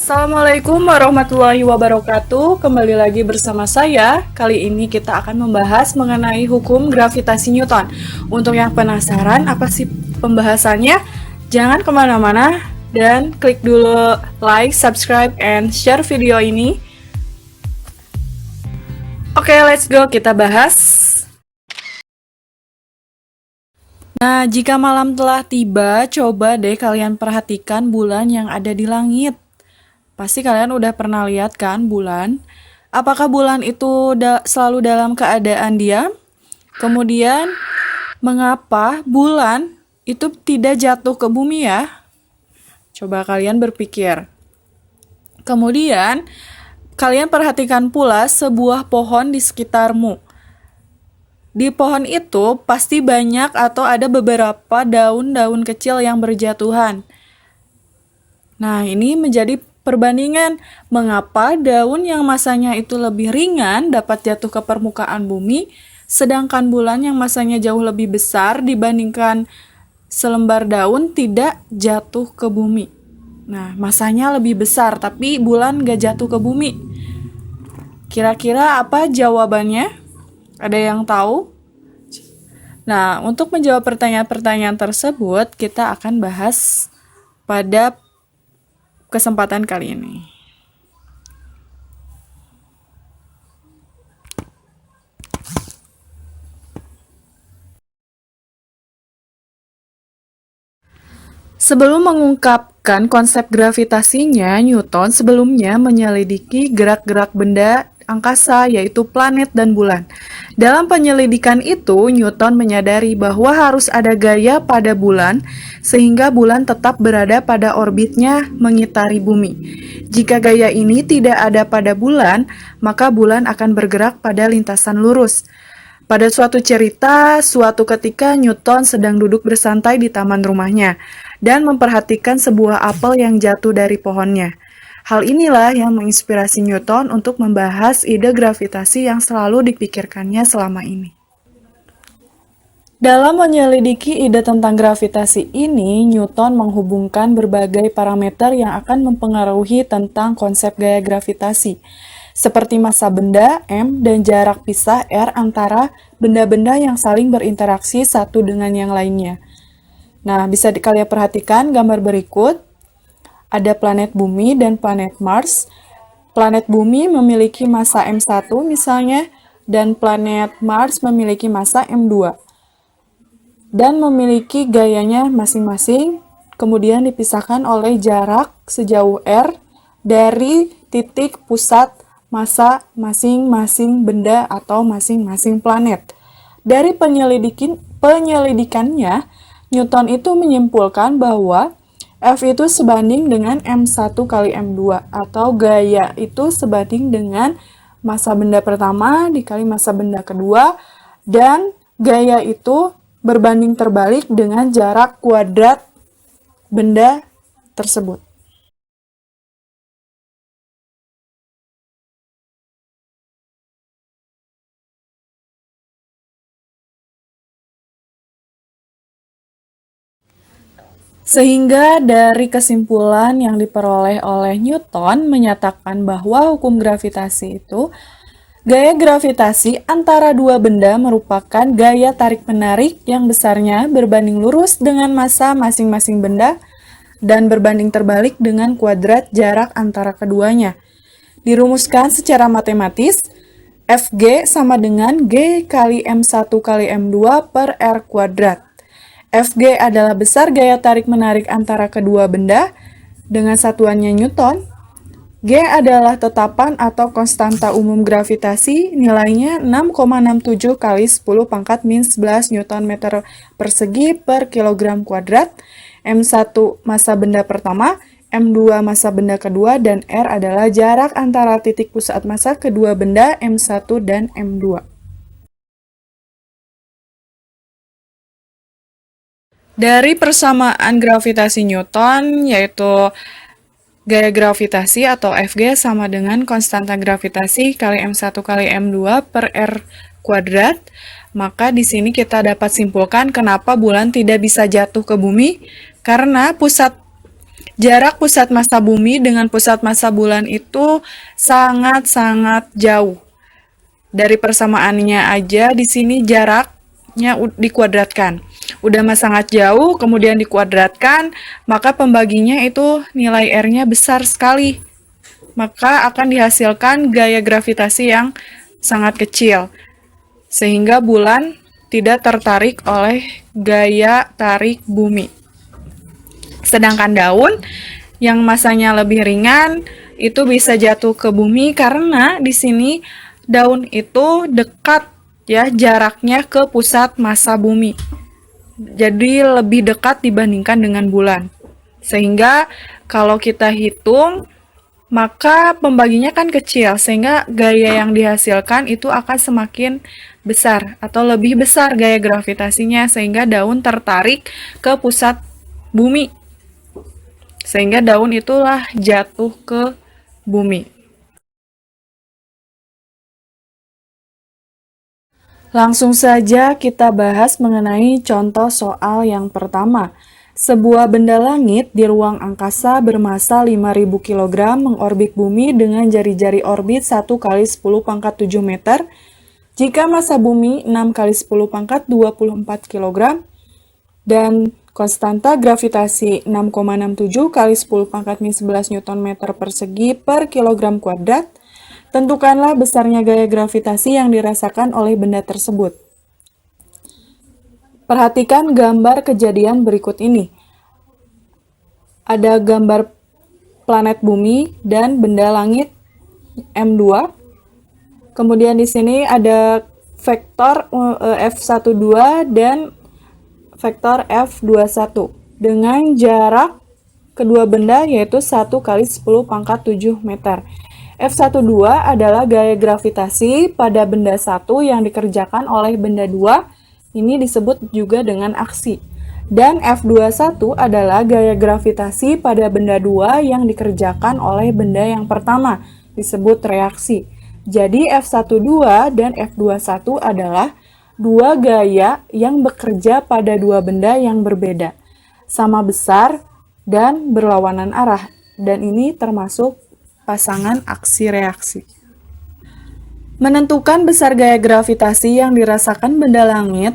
Assalamualaikum warahmatullahi wabarakatuh. Kembali lagi bersama saya. Kali ini kita akan membahas mengenai hukum gravitasi Newton. Untuk yang penasaran apa sih pembahasannya? Jangan kemana-mana dan klik dulu like, subscribe, and share video ini. Oke, let's go, kita bahas. Nah, jika malam telah tiba, coba deh kalian perhatikan bulan yang ada di langit. Pasti kalian udah pernah lihat kan bulan? Apakah bulan itu selalu dalam keadaan diam? Kemudian, mengapa bulan itu tidak jatuh ke bumi ya? Coba kalian berpikir. Kemudian, kalian perhatikan pula sebuah pohon di sekitarmu. Di pohon itu pasti banyak atau ada beberapa daun-daun kecil yang berjatuhan. Nah, ini menjadi perbandingan mengapa daun yang masanya itu lebih ringan dapat jatuh ke permukaan bumi, sedangkan bulan yang masanya jauh lebih besar dibandingkan selembar daun tidak jatuh ke bumi. Nah, masanya lebih besar tapi bulan gak jatuh ke bumi. Kira-kira apa jawabannya? Ada yang tahu? Nah, untuk menjawab pertanyaan-pertanyaan tersebut, kita akan bahas pada kesempatan kali ini. Sebelum mengungkapkan konsep gravitasinya, Newton sebelumnya menyelidiki gerak-gerak benda angkasa, yaitu planet dan bulan. Dalam penyelidikan itu, Newton menyadari bahwa harus ada gaya pada bulan, sehingga bulan tetap berada pada orbitnya mengitari bumi. Jika gaya ini tidak ada pada bulan, maka bulan akan bergerak pada lintasan lurus. Pada suatu cerita, suatu ketika Newton sedang duduk bersantai di taman rumahnya dan memperhatikan sebuah apel yang jatuh dari pohonnya. Hal inilah yang menginspirasi Newton untuk membahas ide gravitasi yang selalu dipikirkannya selama ini. Dalam menyelidiki ide tentang gravitasi ini, Newton menghubungkan berbagai parameter yang akan mempengaruhi tentang konsep gaya gravitasi, seperti massa benda, M, dan jarak pisah, R, antara benda-benda yang saling berinteraksi satu dengan yang lainnya. Nah, bisa kalian perhatikan gambar berikut. Ada planet Bumi dan planet Mars. Planet Bumi memiliki massa M1 misalnya, dan planet Mars memiliki massa M2. Dan memiliki gayanya masing-masing, kemudian dipisahkan oleh jarak sejauh R dari titik pusat massa masing-masing benda atau masing-masing planet. Dari penyelidikannya, Newton itu menyimpulkan bahwa F itu sebanding dengan M1 kali M2, atau gaya itu sebanding dengan massa benda pertama dikali massa benda kedua, dan gaya itu berbanding terbalik dengan jarak kuadrat benda tersebut. Sehingga dari kesimpulan yang diperoleh oleh Newton menyatakan bahwa hukum gravitasi itu, gaya gravitasi antara dua benda merupakan gaya tarik-menarik yang besarnya berbanding lurus dengan massa masing-masing benda dan berbanding terbalik dengan kuadrat jarak antara keduanya. Dirumuskan secara matematis, Fg sama dengan G kali M1 kali M2 per R kuadrat. Fg adalah besar gaya tarik-menarik antara kedua benda dengan satuannya Newton. G adalah tetapan atau konstanta umum gravitasi, nilainya 6,67 kali 10 pangkat min 11 Newton meter persegi per kilogram kuadrat. M1 massa benda pertama, M2 massa benda kedua, dan R adalah jarak antara titik pusat massa kedua benda M1 dan M2. Dari persamaan gravitasi Newton, yaitu gaya gravitasi atau Fg sama dengan konstanta gravitasi kali M1 kali M2 per R kuadrat, maka di sini kita dapat simpulkan kenapa bulan tidak bisa jatuh ke bumi, karena pusat Jarak pusat massa bumi dengan pusat massa bulan itu sangat-sangat jauh. Dari persamaannya aja di sini jaraknya dikuadratkan. Udah mah sangat jauh, kemudian dikuadratkan, maka pembaginya itu nilai R-nya besar sekali. Maka akan dihasilkan gaya gravitasi yang sangat kecil. Sehingga bulan tidak tertarik oleh gaya tarik bumi. Sedangkan daun yang masanya lebih ringan itu bisa jatuh ke bumi karena di sini daun itu dekat ya jaraknya ke pusat massa bumi. Jadi lebih dekat dibandingkan dengan bulan. Sehingga kalau kita hitung maka pembaginya kan kecil sehingga gaya yang dihasilkan itu akan semakin besar atau lebih besar gaya gravitasinya sehingga daun tertarik ke pusat bumi. Sehingga daun itulah jatuh ke bumi. Langsung saja kita bahas mengenai contoh soal yang pertama. Sebuah benda langit di ruang angkasa bermassa 5.000 kg mengorbit bumi dengan jari-jari orbit 1 kali 10 pangkat 7 meter. Jika massa bumi 6 kali 10 pangkat 24 kg dan konstanta gravitasi 6,67 kali 10 pangkat min 11 Nm persegi per kilogram kuadrat, tentukanlah besarnya gaya gravitasi yang dirasakan oleh benda tersebut. Perhatikan gambar kejadian berikut ini. Ada gambar planet bumi dan benda langit M2. Kemudian di sini ada vektor F12 dan vektor F21 dengan jarak kedua benda yaitu 1 kali 10 pangkat 7 meter. F12 adalah gaya gravitasi pada benda 1 yang dikerjakan oleh benda 2, ini disebut juga dengan aksi. Dan F21 adalah gaya gravitasi pada benda 2 yang dikerjakan oleh benda yang pertama, disebut reaksi. Jadi F12 dan F21 adalah dua gaya yang bekerja pada dua benda yang berbeda, sama besar dan berlawanan arah, dan ini termasuk pasangan aksi-reaksi. Menentukan besar gaya gravitasi yang dirasakan benda langit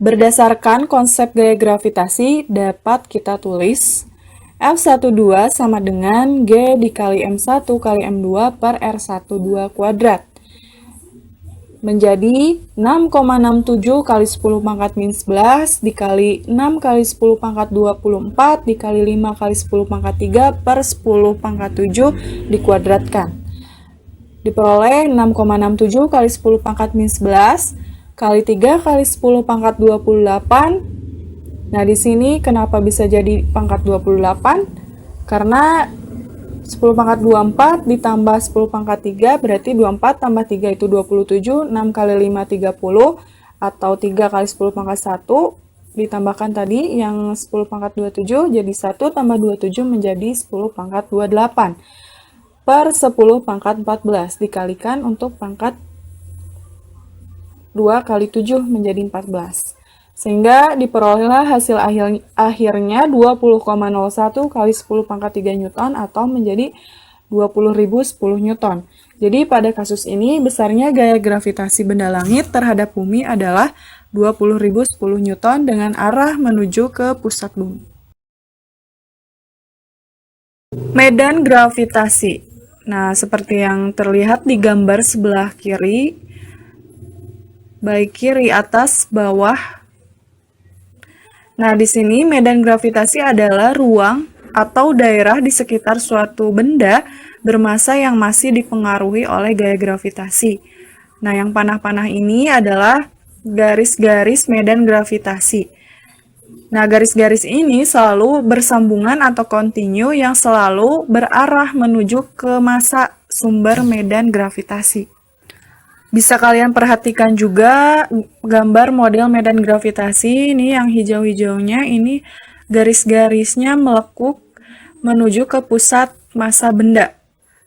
berdasarkan konsep gaya gravitasi dapat kita tulis F12 sama dengan G dikali M1 kali M2 per R12 kuadrat menjadi 6,67 kali 10 pangkat min 11 dikali 6 kali 10 pangkat 24 dikali 5 kali 10 pangkat 3 per 10 pangkat 7 dikuadratkan. Diperoleh 6,67 kali 10 pangkat min 11 kali 3 kali 10 pangkat 28. Nah, di sini kenapa bisa jadi pangkat 28? Karena 10 pangkat 24 ditambah 10 pangkat 3 berarti 24 tambah 3 itu 27, 6 kali 5 30 atau 3 kali 10 pangkat 1 ditambahkan tadi yang 10 pangkat 27 jadi 1 tambah 27 menjadi 10 pangkat 28 per 10 pangkat 14 dikalikan untuk pangkat 2 kali 7 menjadi 14. Sehingga diperolehlah hasil akhirnya 20,01 kali 10 pangkat 3 Newton atau menjadi 20.010 Newton. Jadi pada kasus ini besarnya gaya gravitasi benda langit terhadap bumi adalah 20.010 Newton dengan arah menuju ke pusat bumi. Medan gravitasi. Nah, seperti yang terlihat di gambar sebelah kiri, baik kiri, atas, bawah. Nah, di sini medan gravitasi adalah ruang atau daerah di sekitar suatu benda bermassa yang masih dipengaruhi oleh gaya gravitasi. Nah, yang panah-panah ini adalah garis-garis medan gravitasi. Nah, garis-garis ini selalu bersambungan atau kontinu yang selalu berarah menuju ke massa sumber medan gravitasi. Bisa kalian perhatikan juga gambar model medan gravitasi ini yang hijau-hijaunya ini garis-garisnya melekuk menuju ke pusat massa benda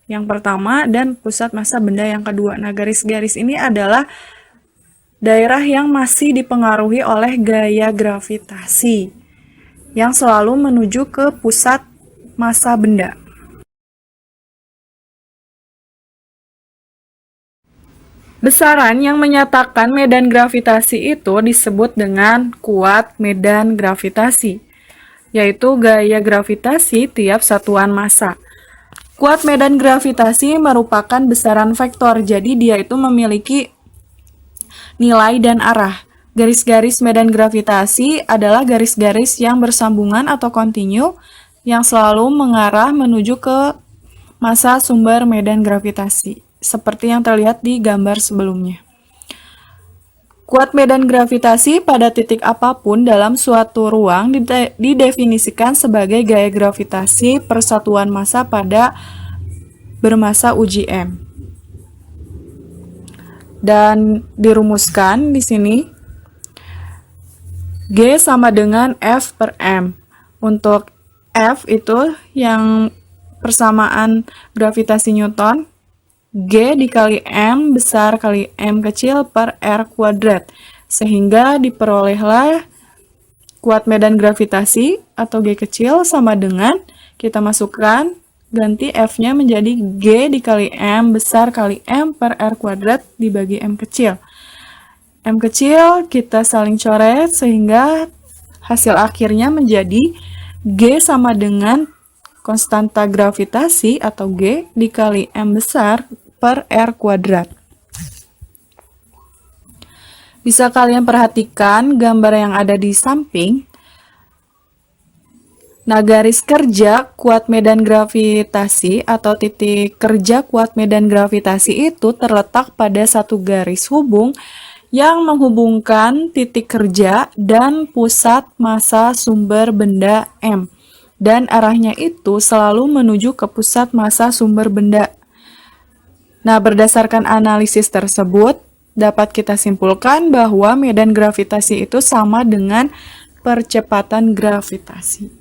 yang pertama dan pusat massa benda yang kedua. Nah, garis-garis ini adalah daerah yang masih dipengaruhi oleh gaya gravitasi yang selalu menuju ke pusat massa benda. Besaran yang menyatakan medan gravitasi itu disebut dengan kuat medan gravitasi, yaitu gaya gravitasi tiap satuan massa. Kuat medan gravitasi merupakan besaran vektor, jadi dia itu memiliki nilai dan arah. Garis-garis medan gravitasi adalah garis-garis yang bersambungan atau kontinu yang selalu mengarah menuju ke massa sumber medan gravitasi, seperti yang terlihat di gambar sebelumnya. Kuat medan gravitasi pada titik apapun dalam suatu ruang didefinisikan sebagai gaya gravitasi persatuan massa pada bermassa uji M. Dan dirumuskan di sini G sama dengan F per M. Untuk F itu yang persamaan gravitasi Newton, G dikali M besar kali M kecil per R kuadrat. Sehingga diperolehlah kuat medan gravitasi atau G kecil sama dengan, kita masukkan, ganti F-nya menjadi G dikali M besar kali M per R kuadrat dibagi M kecil. M kecil kita saling coret sehingga hasil akhirnya menjadi G sama dengan konstanta gravitasi atau G dikali M besar per R kuadrat. Bisa kalian perhatikan gambar yang ada di samping. Nah, garis kerja kuat medan gravitasi atau titik kerja kuat medan gravitasi itu terletak pada satu garis hubung yang menghubungkan titik kerja dan pusat massa sumber benda M. Dan arahnya itu selalu menuju ke pusat massa sumber benda. Nah, berdasarkan analisis tersebut, dapat kita simpulkan bahwa medan gravitasi itu sama dengan percepatan gravitasi.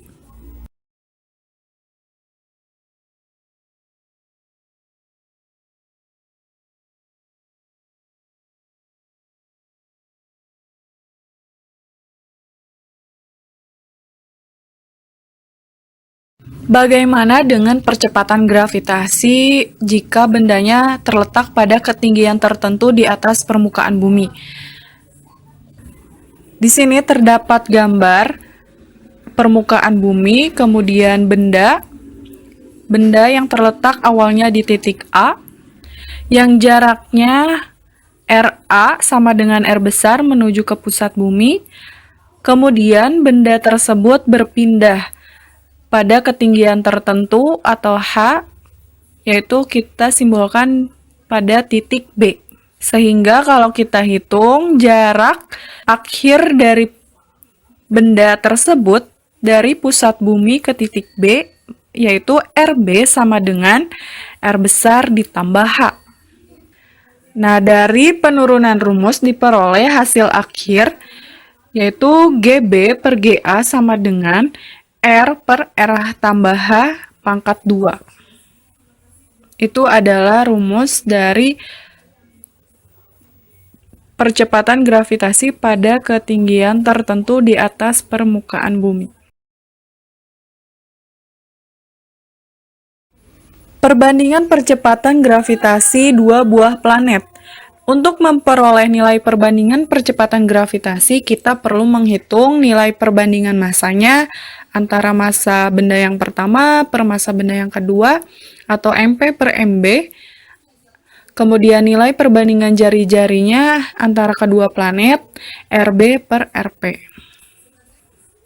Bagaimana dengan percepatan gravitasi jika bendanya terletak pada ketinggian tertentu di atas permukaan bumi? Di sini terdapat gambar permukaan bumi, kemudian benda yang terletak awalnya di titik A, yang jaraknya RA sama dengan R besar menuju ke pusat bumi, kemudian benda tersebut berpindah pada ketinggian tertentu atau H, yaitu kita simbolkan pada titik B. Sehingga kalau kita hitung jarak akhir dari benda tersebut dari pusat bumi ke titik B, yaitu RB sama dengan R besar ditambah H. Nah, dari penurunan rumus diperoleh hasil akhir, yaitu GB per GA sama dengan R per R tambah H pangkat 2. Itu adalah rumus dari percepatan gravitasi pada ketinggian tertentu di atas permukaan bumi. Perbandingan percepatan gravitasi dua buah planet. Untuk memperoleh nilai perbandingan percepatan gravitasi, kita perlu menghitung nilai perbandingan massanya antara massa benda yang pertama per massa benda yang kedua, atau MP per MB. Kemudian nilai perbandingan jari-jarinya antara kedua planet, RB per RP.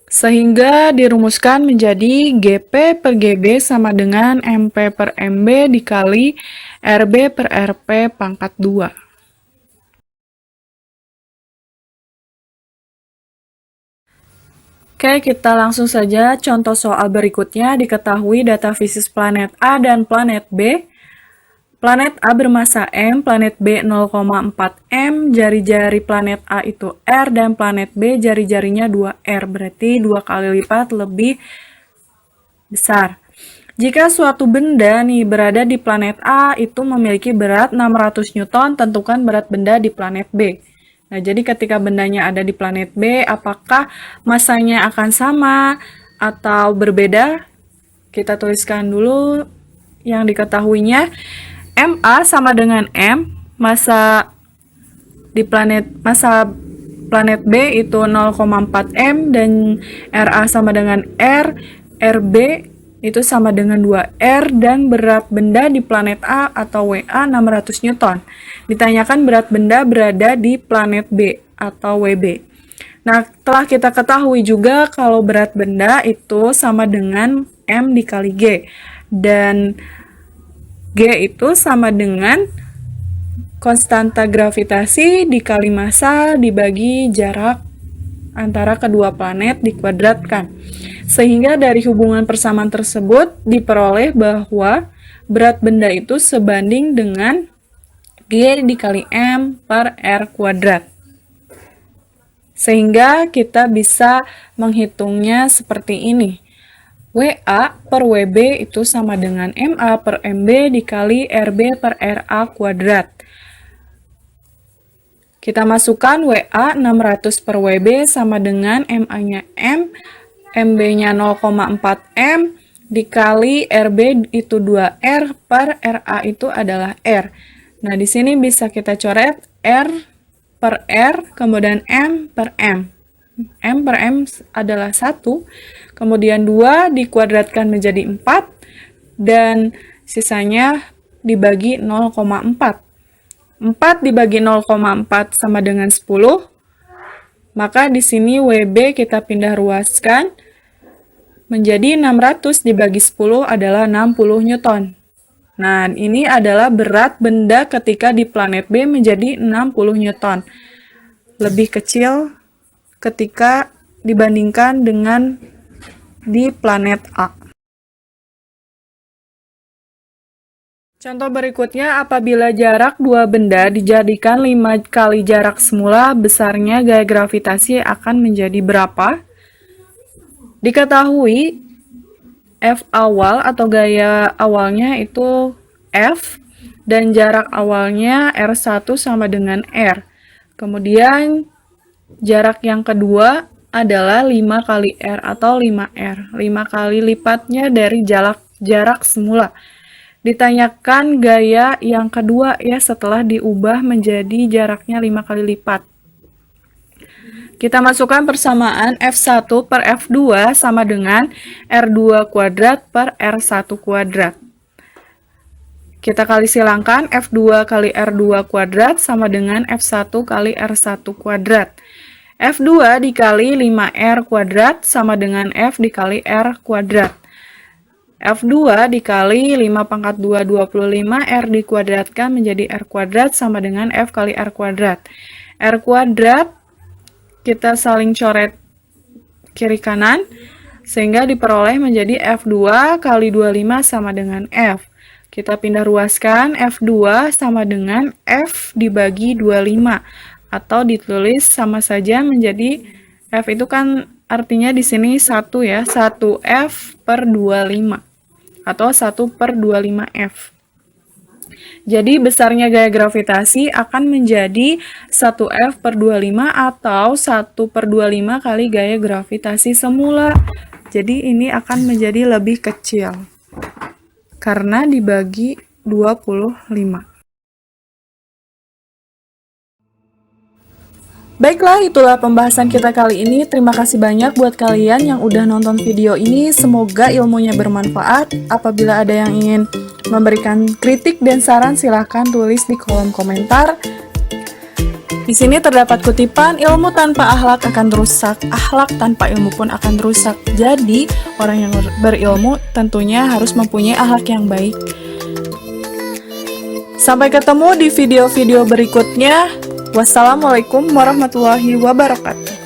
Sehingga dirumuskan menjadi GP per GB sama dengan MP per MB dikali RB per RP pangkat 2. Oke, kita langsung saja contoh soal berikutnya. Diketahui data fisis planet A dan planet B. Planet A bermassa M, planet B 0,4 M, jari-jari planet A itu R, dan planet B jari-jarinya 2R, berarti 2 kali lipat lebih besar. Jika suatu benda nih berada di planet A itu memiliki berat 600 Newton, tentukan berat benda di planet B. Nah, jadi ketika bendanya ada di planet B, apakah massanya akan sama atau berbeda? Kita tuliskan dulu yang diketahuinya. MA sama dengan M, massa planet B itu 0,4 M, dan RA sama dengan R, RB itu sama dengan 2R, dan berat benda di planet A atau WA 600 Newton. Ditanyakan berat benda berada di planet B atau WB. Nah, telah kita ketahui juga kalau berat benda itu sama dengan M dikali G, dan G itu sama dengan konstanta gravitasi dikali massa dibagi jarak antara kedua planet dikuadratkan. Sehingga dari hubungan persamaan tersebut diperoleh bahwa berat benda itu sebanding dengan G dikali M per R kuadrat. Sehingga kita bisa menghitungnya seperti ini. WA per WB itu sama dengan MA per MB dikali RB per RA kuadrat. Kita masukkan WA 600 per WB sama dengan MA-nya M, MB-nya 0,4 M, dikali RB itu 2R per RA itu adalah R. Nah, di sini bisa kita coret R per R, kemudian M per M. M per M adalah 1, kemudian 2 dikuadratkan menjadi 4, dan sisanya dibagi 0,4. 4 dibagi 0,4 sama dengan 10, maka di sini WB kita pindah ruaskan menjadi 600 dibagi 10 adalah 60 Newton. Nah, ini adalah berat benda ketika di planet B menjadi 60 Newton. Lebih kecil ketika dibandingkan dengan di planet A. Contoh berikutnya, apabila jarak dua benda dijadikan 5 kali jarak semula, besarnya gaya gravitasi akan menjadi berapa? Diketahui F awal atau gaya awalnya itu F, dan jarak awalnya R1 sama dengan R. Kemudian jarak yang kedua adalah 5 kali R atau 5R, 5 kali lipatnya dari jarak semula. Ditanyakan gaya yang kedua ya setelah diubah menjadi jaraknya 5 kali lipat. Kita masukkan persamaan F1 per F2 sama dengan R2 kuadrat per R1 kuadrat. Kita kali silangkan F2 kali R2 kuadrat sama dengan F1 kali R1 kuadrat. F2 dikali 5R kuadrat sama dengan F dikali R kuadrat. F2 dikali 5 pangkat 2, 25, R dikuadratkan menjadi R kuadrat sama dengan F kali R kuadrat. R kuadrat, kita saling coret kiri kanan, sehingga diperoleh menjadi F2 kali 25 sama dengan F. Kita pindah ruaskan, F2 sama dengan F dibagi 25, atau ditulis sama saja menjadi F itu kan artinya di sini 1 ya, 1F per 25. Atau 1 per 25F. Jadi besarnya gaya gravitasi akan menjadi 1F per 25 atau 1 per 25 kali gaya gravitasi semula. Jadi ini akan menjadi lebih kecil karena dibagi 25. Baiklah, itulah pembahasan kita kali ini. Terima kasih banyak buat kalian yang udah nonton video ini. Semoga ilmunya bermanfaat. Apabila ada yang ingin memberikan kritik dan saran, silahkan tulis di kolom komentar. Di sini terdapat kutipan, ilmu tanpa akhlak akan rusak, akhlak tanpa ilmu pun akan rusak. Jadi, orang yang berilmu tentunya harus mempunyai akhlak yang baik. Sampai ketemu di video-video berikutnya. Wassalamualaikum warahmatullahi wabarakatuh.